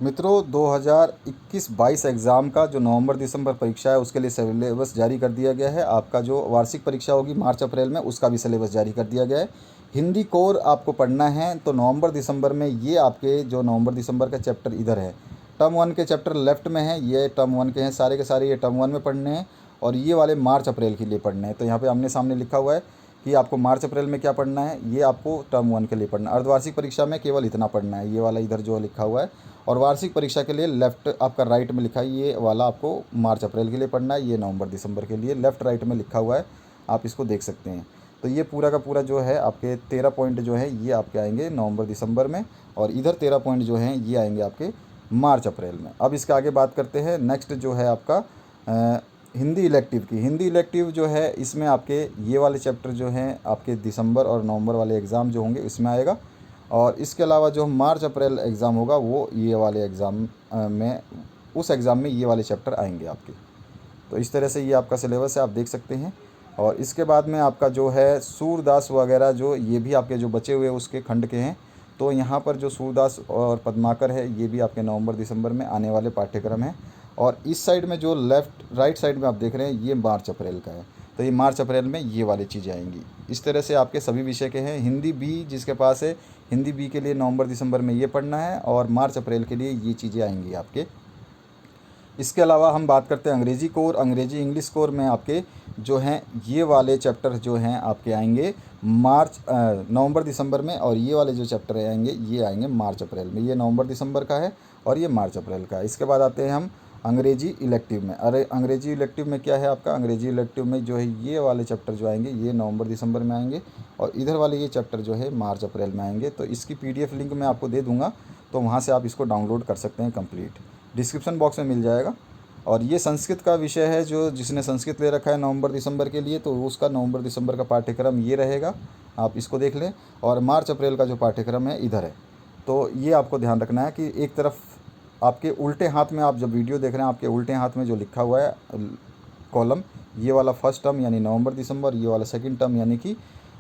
मित्रों 2021-22 एग्ज़ाम का जो नवंबर दिसंबर परीक्षा है उसके लिए सिलेबस जारी कर दिया गया है। आपका जो वार्षिक परीक्षा होगी मार्च अप्रैल में उसका भी सिलेबस जारी कर दिया गया है। हिंदी कोर आपको पढ़ना है तो नवंबर दिसंबर में ये आपके जो नवंबर दिसंबर का चैप्टर इधर है, टर्म 1 के चैप्टर लेफ्ट में है, ये टर्म 1 के हैं सारे के सारे, ये टर्म 1 में पढ़ने हैं और ये वाले मार्च अप्रैल के लिए पढ़ने हैं। तो यहाँ पे आमने सामने लिखा हुआ है कि आपको मार्च अप्रैल में क्या पढ़ना है, ये आपको टर्म 1 के लिए पढ़ना है। अर्धवार्षिक परीक्षा में केवल इतना पढ़ना है, ये वाला इधर जो लिखा हुआ है। और वार्षिक परीक्षा के लिए लेफ़्ट आपका राइट में लिखा है, ये वाला आपको मार्च अप्रैल के लिए पढ़ना है, ये नवंबर दिसंबर के लिए लेफ़्ट राइट में लिखा हुआ है, आप इसको देख सकते हैं। तो ये पूरा का पूरा जो है आपके 13 पॉइंट जो है ये आपके आएंगे नवंबर दिसंबर में, और इधर 13 पॉइंट जो हैं ये आएंगे आपके मार्च अप्रैल में। अब इसके आगे बात करते हैं। नेक्स्ट जो है आपका हिंदी इलेक्टिव की। हिंदी इलेक्टिव जो है इसमें आपके ये वाले चैप्टर जो हैं आपके दिसंबर और नवंबर वाले एग्ज़ाम जो होंगे इसमें आएगा, और इसके अलावा जो मार्च अप्रैल एग्ज़ाम होगा वो ये वाले एग्ज़ाम में, उस एग्ज़ाम में ये वाले चैप्टर आएंगे आपके। तो इस तरह से ये आपका सिलेबस है, आप देख सकते हैं। और इसके बाद में आपका जो है सूरदास वगैरह जो ये भी आपके जो बचे हुए उसके खंड के हैं। तो यहाँ पर जो सूरदास और पद्माकर है ये भी आपके नवंबर दिसंबर में आने वाले पाठ्यक्रम हैं। और इस साइड में जो लेफ़्ट राइट साइड में आप देख रहे हैं ये मार्च अप्रैल का है, तो ये मार्च अप्रैल में ये वाली चीज़ें आएंगी। इस तरह से आपके सभी विषय के हैं। हिंदी बी जिसके पास है, हिंदी बी के लिए नवंबर दिसंबर में ये पढ़ना है और मार्च अप्रैल के लिए ये चीज़ें आएंगी आपके। इसके अलावा हम बात करते हैं अंग्रेज़ी कोर। अंग्रेज़ी इंग्लिश कोर में आपके जो हैं ये वाले चैप्टर जो हैं आपके आएंगे नवंबर दिसंबर में, और ये वाले जो चैप्टर आएंगे ये आएंगे मार्च अप्रैल में। ये नवंबर दिसंबर का है और ये मार्च अप्रैल का है। इसके बाद आते हैं हम अंग्रेज़ी इलेक्टिव में। अरे अंग्रेज़ी इलेक्टिव में क्या है आपका, अंग्रेज़ी इलेक्टिव में जो है ये वाले चैप्टर जो आएंगे ये नवंबर दिसंबर में आएंगे, और इधर वाले ये चैप्टर जो है मार्च अप्रैल में आएंगे। तो इसकी PDF लिंक मैं आपको दे दूँगा, तो वहाँ से आप इसको डाउनलोड कर सकते हैं कंप्लीट, डिस्क्रिप्शन बॉक्स में मिल जाएगा। और ये संस्कृत का विषय है, जो जिसने संस्कृत ले रखा है नवंबर दिसंबर के लिए तो उसका नवंबर दिसंबर का पाठ्यक्रम ये रहेगा, आप इसको देख लें। और मार्च अप्रैल का जो पाठ्यक्रम है इधर है। तो ये आपको ध्यान रखना है कि एक तरफ आपके उल्टे हाथ में, आप जब वीडियो देख रहे हैं आपके उल्टे हाथ में जो लिखा हुआ है कॉलम, ये वाला फर्स्ट टर्म यानी नवंबर दिसंबर, ये वाला सेकंड टर्म यानी कि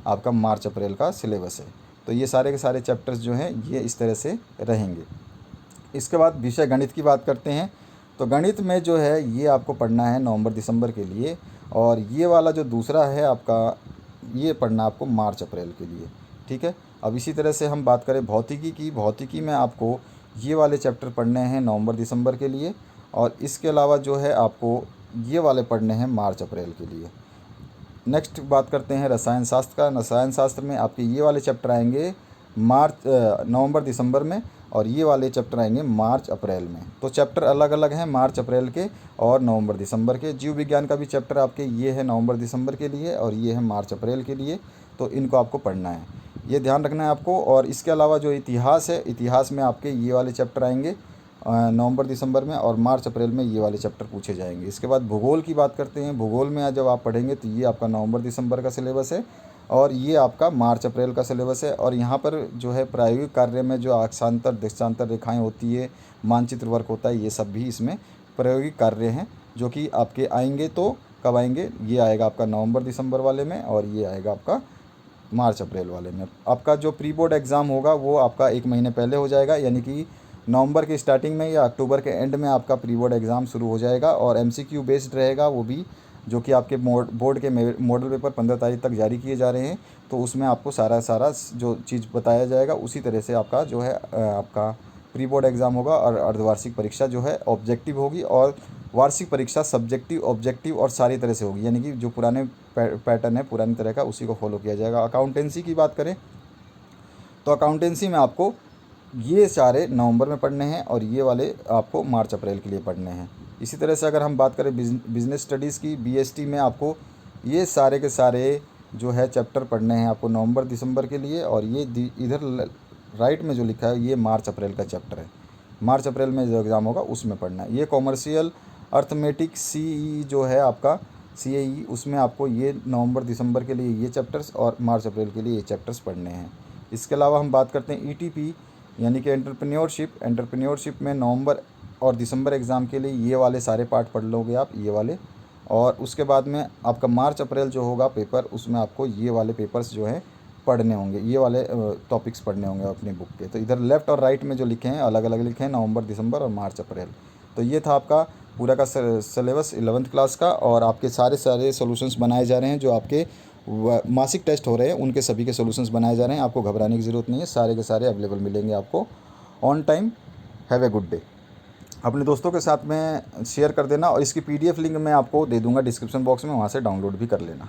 आपका मार्च अप्रैल का सिलेबस है। तो ये सारे के सारे चैप्टर्स जो हैं ये इस तरह से रहेंगे। इसके बाद विषय गणित की बात करते हैं। तो गणित में जो है ये आपको पढ़ना है नवंबर दिसंबर के लिए, और ये वाला जो दूसरा है आपका ये पढ़ना आपको मार्च अप्रैल के लिए, ठीक है। अब इसी तरह से हम बात करें भौतिकी की। भौतिकी में आपको ये वाले चैप्टर पढ़ने हैं नवंबर दिसंबर के लिए, और इसके अलावा जो है आपको ये वाले पढ़ने हैं मार्च अप्रैल के लिए। नेक्स्ट बात करते हैं रसायन शास्त्र का। रसायन शास्त्र में आपके ये वाले चैप्टर आएंगे नवंबर दिसंबर में, और ये वाले चैप्टर आएंगे मार्च अप्रैल में। तो चैप्टर अलग अलग हैं मार्च अप्रैल के और नवंबर दिसंबर के। जीव विज्ञान का भी चैप्टर आपके ये है नवंबर दिसंबर के लिए, और ये है मार्च अप्रैल के लिए। तो इनको आपको पढ़ना है, ये ध्यान रखना है आपको। और इसके अलावा जो इतिहास है, इतिहास में आपके ये वाले चैप्टर आएंगे नवंबर दिसंबर में, और मार्च अप्रैल में ये वाले चैप्टर पूछे जाएंगे। इसके बाद भूगोल की बात करते हैं। भूगोल में जब आप पढ़ेंगे तो ये आपका नवंबर दिसंबर का सिलेबस है, और ये आपका मार्च अप्रैल का सिलेबस है। और यहाँ पर जो है प्रायोगिक कार्य में जो अक्षांतर देशांतर रेखाएं होती है, मानचित्र वर्क होता है, ये सब भी इसमें प्रायोगिक कार्य हैं जो कि आपके आएंगे। तो कब आएंगे, ये आएगा आपका नवंबर दिसंबर वाले में, और ये आएगा आपका मार्च अप्रैल वाले में। आपका जो प्री बोर्ड एग्ज़ाम होगा वो आपका 1 महीने पहले हो जाएगा, यानी कि नवंबर के स्टार्टिंग में या अक्टूबर के एंड में आपका प्री बोर्ड एग्ज़ाम शुरू हो जाएगा। और MCQ बेस्ड रहेगा वो भी, जो कि आपके बोर्ड के मॉडल पेपर 15 तारीख तक जारी किए जा रहे हैं। तो उसमें आपको सारा जो चीज़ बताया जाएगा उसी तरह से आपका जो है आपका प्री बोर्ड एग्ज़ाम होगा। और अर्धवार्षिक परीक्षा जो है ऑब्जेक्टिव होगी, और वार्षिक परीक्षा सब्जेक्टिव ऑब्जेक्टिव और सारी तरह से होगी, यानी कि जो पुराने पैटर्न है पुरानी तरह का उसी को फॉलो किया जाएगा। अकाउंटेंसी की बात करें तो अकाउंटेंसी में आपको ये सारे नवंबर में पढ़ने हैं, और ये वाले आपको मार्च अप्रैल के लिए पढ़ने हैं। इसी तरह से अगर हम बात करें बिज़नेस स्टडीज़ की, BST में आपको ये सारे के सारे जो है चैप्टर पढ़ने हैं आपको नवंबर दिसंबर के लिए। और ये इधर राइट में जो लिखा है ये मार्च अप्रैल का चैप्टर है, मार्च अप्रैल में जो एग्ज़ाम होगा उसमें पढ़ना है। ये कॉमर्शियल अर्थमेटिक CE जो है आपका CAE, उसमें आपको ये नवंबर दिसंबर के लिए ये चैप्टर्स और मार्च अप्रैल के लिए ये चैप्टर्स पढ़ने हैं। इसके अलावा हम बात करते हैं ETP यानी कि एंटरप्रेन्योरशिप में नवंबर और दिसंबर एग्ज़ाम के लिए ये वाले सारे पार्ट पढ़ लोगे आप, ये वाले। और उसके बाद में आपका मार्च अप्रैल जो होगा पेपर, उसमें आपको ये वाले पेपर्स जो हैं पढ़ने होंगे, ये वाले टॉपिक्स पढ़ने होंगे अपनी बुक के। तो इधर लेफ़्ट और राइट में जो लिखे हैं अलग अलग लिखे हैं, नवंबर, दिसंबर और मार्च अप्रैल। तो ये था आपका पूरा का सिलेबस 11th क्लास का। और आपके सारे सारे सॉल्यूशंस बनाए जा रहे हैं, जो आपके मासिक टेस्ट हो रहे हैं उनके सभी के सॉल्यूशंस बनाए जा रहे हैं। आपको घबराने की ज़रूरत नहीं है, सारे के सारे अवेलेबल मिलेंगे आपको on time. Have a good day. अपने दोस्तों के साथ में शेयर कर देना, और इसकी PDF लिंक मैं आपको दे दूंगा डिस्क्रिप्शन बॉक्स में, वहाँ से डाउनलोड भी कर लेना।